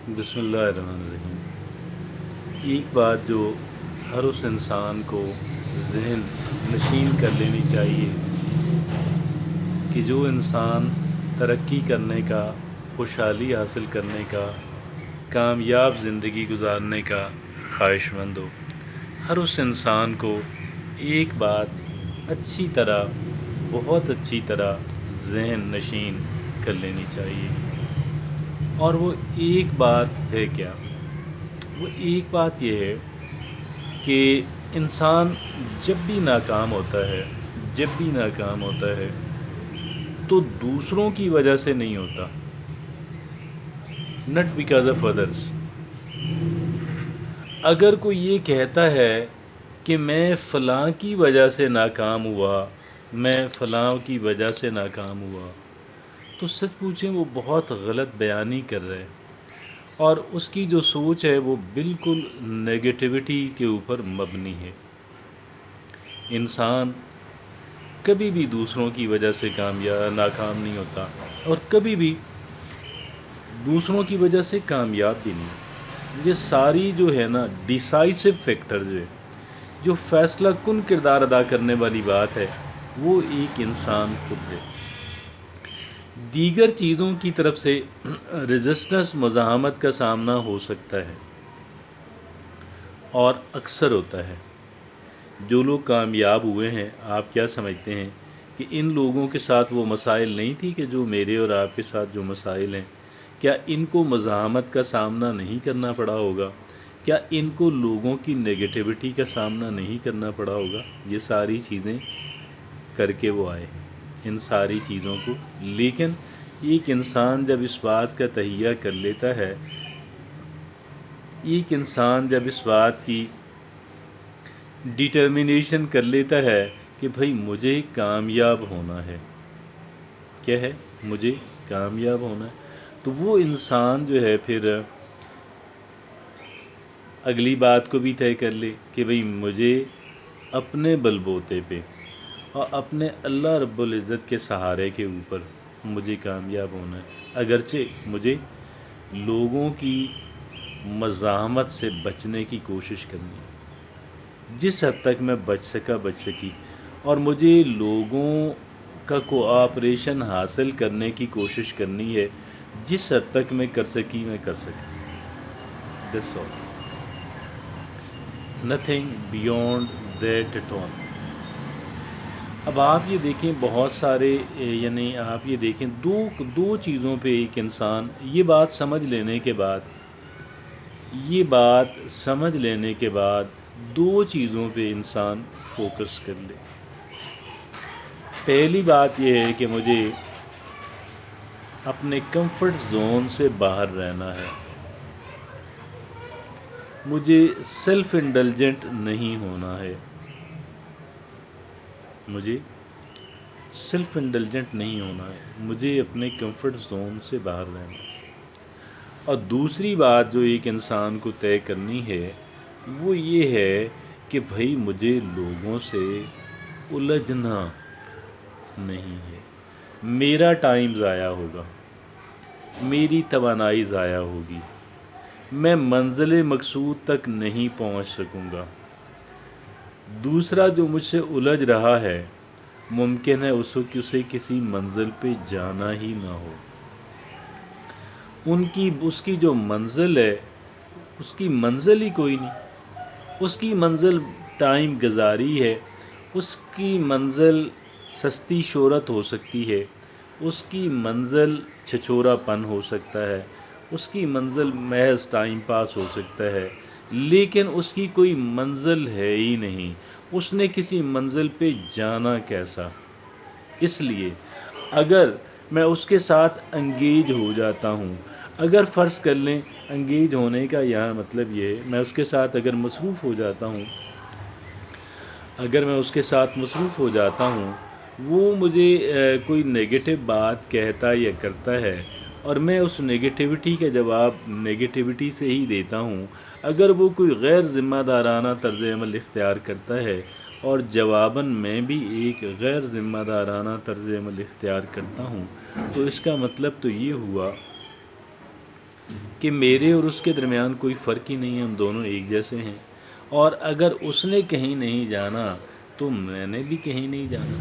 بسم اللہ الرحمن الرحیم۔ ایک بات جو ہر اس انسان کو ذہن نشین کر لینی چاہیے کہ جو انسان ترقی کرنے کا، خوشحالی حاصل کرنے کا، کامیاب زندگی گزارنے کا خواہش مند ہو، ہر اس انسان کو ایک بات اچھی طرح، بہت اچھی طرح ذہن نشین کر لینی چاہیے، اور وہ ایک بات ہے کیا؟ وہ ایک بات یہ ہے کہ انسان جب بھی ناکام ہوتا ہے، تو دوسروں کی وجہ سے نہیں ہوتا، نٹ بیکاز آف ادرس۔ اگر کوئی یہ کہتا ہے کہ میں فلاں کی وجہ سے ناکام ہوا، تو سچ پوچھیں وہ بہت غلط بیانی کر رہے ہیں، اور اس کی جو سوچ ہے وہ بالکل نگیٹیوٹی کے اوپر مبنی ہے۔ انسان کبھی بھی دوسروں کی وجہ سے ناکام نہیں ہوتا، اور کبھی بھی دوسروں کی وجہ سے کامیاب بھی نہیں۔ یہ ساری جو ہے نا ڈیسائسو فیکٹر جو فیصلہ کن کردار ادا کرنے والی بات ہے، وہ ایک انسان خود ہے۔ دیگر چیزوں کی طرف سے ریزسٹنس، مزاحمت کا سامنا ہو سکتا ہے، اور اکثر ہوتا ہے۔ جو لوگ کامیاب ہوئے ہیں، آپ کیا سمجھتے ہیں کہ ان لوگوں کے ساتھ وہ مسائل نہیں تھی کہ جو میرے اور آپ کے ساتھ جو مسائل ہیں؟ کیا ان کو مزاحمت کا سامنا نہیں کرنا پڑا ہوگا؟ کیا ان کو لوگوں کی نگیٹیوٹی کا سامنا نہیں کرنا پڑا ہوگا؟ یہ ساری چیزیں کر کے وہ آئے، ان ساری چیزوں کو۔ لیکن ایک انسان جب اس بات کا تہیہ کر لیتا ہے، ایک انسان جب اس بات کی ڈٹرمنیشن کر لیتا ہے کہ بھئی مجھے کامیاب ہونا ہے، کیا ہے؟ مجھے کامیاب ہونا ہے، تو وہ انسان جو ہے پھر اگلی بات کو بھی طے کر لے کہ بھئی مجھے اپنے بل بوتے پہ اور اپنے اللہ رب العزت کے سہارے کے اوپر مجھے کامیاب ہونا ہے، اگرچہ مجھے لوگوں کی مزاحمت سے بچنے کی کوشش کرنی ہے، جس حد تک میں بچ سکی، اور مجھے لوگوں کا کوآپریشن حاصل کرنے کی کوشش کرنی ہے، جس حد تک میں کر سکی۔ That's all. Nothing beyond that at all. اب آپ یہ دیکھیں بہت سارے یعنی آپ یہ دیکھیں دو چیزوں پہ ایک انسان یہ بات سمجھ لینے کے بعد دو چیزوں پہ انسان فوکس کر لے۔ پہلی بات یہ ہے کہ مجھے اپنے کمفرٹ زون سے باہر رہنا ہے، مجھے سیلف انڈلجنٹ نہیں ہونا ہے، مجھے اپنے کمفرٹ زون سے باہر رہنا ہے۔ اور دوسری بات جو ایک انسان کو طے کرنی ہے وہ یہ ہے کہ بھئی مجھے لوگوں سے الجھنا نہیں ہے۔ میرا ٹائم ضائع ہوگا، میری توانائی ضائع ہوگی، میں منزل مقصود تک نہیں پہنچ سکوں گا۔ دوسرا جو مجھ سے الجھ رہا ہے، ممکن ہے اسے کسی منزل پہ جانا ہی نہ ہو۔ اس کی جو منزل ہے، اس کی منزل ہی کوئی نہیں۔ اس کی منزل ٹائم گزاری ہے، اس کی منزل سستی شہرت ہو سکتی ہے، اس کی منزل چھچورا پن ہو سکتا ہے، اس کی منزل محض ٹائم پاس ہو سکتا ہے، لیکن اس کی کوئی منزل ہے ہی نہیں۔ اس نے کسی منزل پہ جانا کیسا؟ اس لیے اگر میں اس کے ساتھ انگیج ہو جاتا ہوں، اگر فرض کر لیں انگیج ہونے کا یہاں مطلب یہ ہے، میں اس کے ساتھ اگر مصروف ہو جاتا ہوں، وہ مجھے کوئی نیگیٹو بات کہتا یا کرتا ہے، اور میں اس نیگیٹیوٹی کا جواب نیگیٹیوٹی سے ہی دیتا ہوں، اگر وہ کوئی غیر ذمہ دارانہ طرز عمل اختیار کرتا ہے اور جواباً میں بھی ایک غیر ذمہ دارانہ طرز عمل اختیار کرتا ہوں، تو اس کا مطلب تو یہ ہوا کہ میرے اور اس کے درمیان کوئی فرق ہی نہیں ہے، ہم دونوں ایک جیسے ہیں، اور اگر اس نے کہیں نہیں جانا تو میں نے بھی کہیں نہیں جانا۔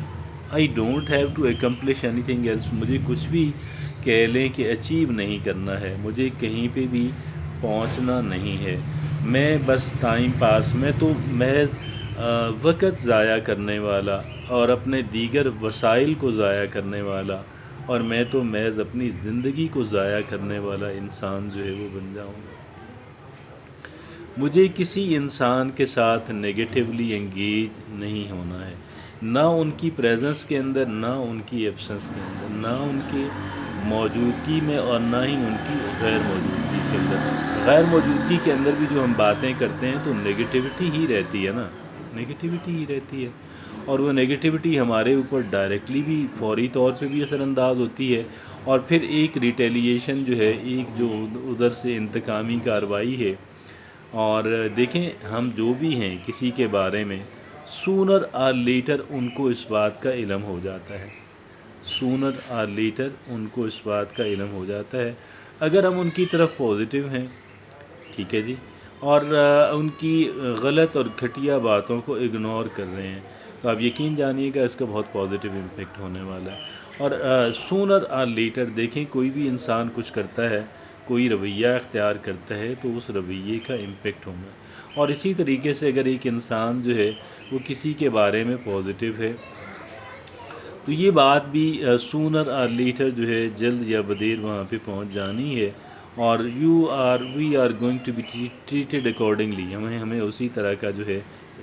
I don't have to accomplish anything else, مجھے کچھ بھی کہہ لیں کہ اچیو نہیں کرنا ہے، مجھے کہیں پہ بھی پہنچنا نہیں ہے، میں بس ٹائم پاس، میں تو محض وقت ضائع کرنے والا اور اپنے دیگر وسائل کو ضائع کرنے والا، اور میں تو محض اپنی زندگی کو ضائع کرنے والا انسان جو ہے وہ بن جاؤں گا۔ مجھے کسی انسان کے ساتھ نگیٹیولی انگیج نہیں ہونا ہے، نہ ان کی پریزنس کے اندر، نہ ان کی ایبسنس کے اندر، نہ ان کی موجودگی میں اور نہ ہی ان کی غیر موجودگی کے اندر۔ غیر موجودگی کے اندر بھی جو ہم باتیں کرتے ہیں تو نگیٹیوٹی ہی رہتی ہے نا، نگیٹیوٹی ہی رہتی ہے، اور وہ نگیٹیوٹی ہمارے اوپر ڈائریکٹلی بھی فوری طور پہ بھی اثر انداز ہوتی ہے، اور پھر ایک ریٹیلیشن جو ہے، ایک جو ادھر سے انتقامی کارروائی ہے۔ اور دیکھیں، ہم جو بھی ہیں کسی کے بارے میں، سونر اور لیٹر ان کو اس بات کا علم ہو جاتا ہے، سونر اور لیٹر ان کو اس بات کا علم ہو جاتا ہے، اگر ہم ان کی طرف پازیٹیو ہیں، ٹھیک ہے جی، اور ان کی غلط اور گھٹیا باتوں کو اگنور کر رہے ہیں، تو آپ یقین جانیے گا اس کا بہت پازیٹیو امپیکٹ ہونے والا ہے۔ اور سونر اور لیٹر دیکھیں، کوئی بھی انسان کچھ کرتا ہے، کوئی رویہ اختیار کرتا ہے تو اس رویے کا امپیکٹ ہونا ہے، اور اسی طریقے سے اگر ایک انسان جو ہے وہ کسی کے بارے میں پازیٹیو ہے تو یہ بات بھی سونر اور لیٹر جو ہے جلد یا بدیر وہاں پہ پہنچ جانی ہے، اور we are going to be treated accordingly, ہمیں اسی طرح کا جو ہے،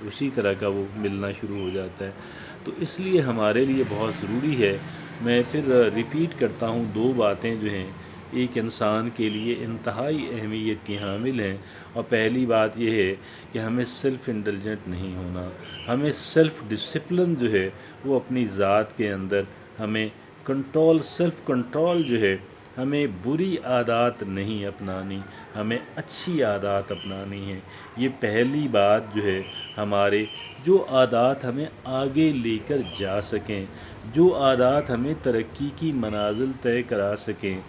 اسی طرح کا وہ ملنا شروع ہو جاتا ہے۔ تو اس لیے ہمارے لیے بہت ضروری ہے، میں پھر ریپیٹ کرتا ہوں، دو باتیں جو ہیں ایک انسان کے لیے انتہائی اہمیت کی حامل ہیں، اور پہلی بات یہ ہے کہ ہمیں سیلف انڈلجنٹ نہیں ہونا، ہمیں سیلف ڈسپلن جو ہے وہ اپنی ذات کے اندر، ہمیں کنٹرول، سیلف کنٹرول جو ہے، ہمیں بری عادات نہیں اپنانی، ہمیں اچھی عادات اپنانی ہیں۔ یہ پہلی بات جو ہے، ہمارے جو عادات ہمیں آگے لے کر جا سکیں، جو عادات ہمیں ترقی کی منازل طے کرا سکیں،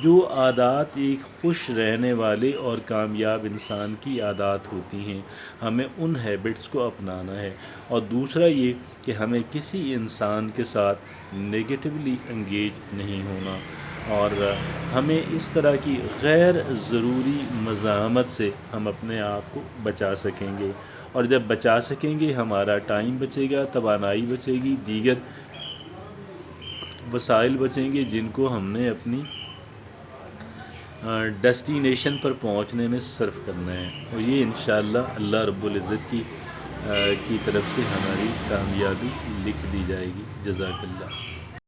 جو عادات ایک خوش رہنے والے اور کامیاب انسان کی عادات ہوتی ہیں، ہمیں ان ہیبٹس کو اپنانا ہے۔ اور دوسرا یہ کہ ہمیں کسی انسان کے ساتھ نگیٹیولی انگیج نہیں ہونا، اور ہمیں اس طرح کی غیر ضروری مزاحمت سے ہم اپنے آپ کو بچا سکیں گے، اور جب بچا سکیں گے ہمارا ٹائم بچے گا، توانائی بچے گی، دیگر وسائل بچیں گے جن کو ہم نے اپنی ڈیسٹینیشن پر پہنچنے میں صرف کرنا ہے، اور یہ انشاءاللہ اللہ رب العزت کی طرف سے ہماری کامیابی لکھ دی جائے گی۔ جزاک اللہ۔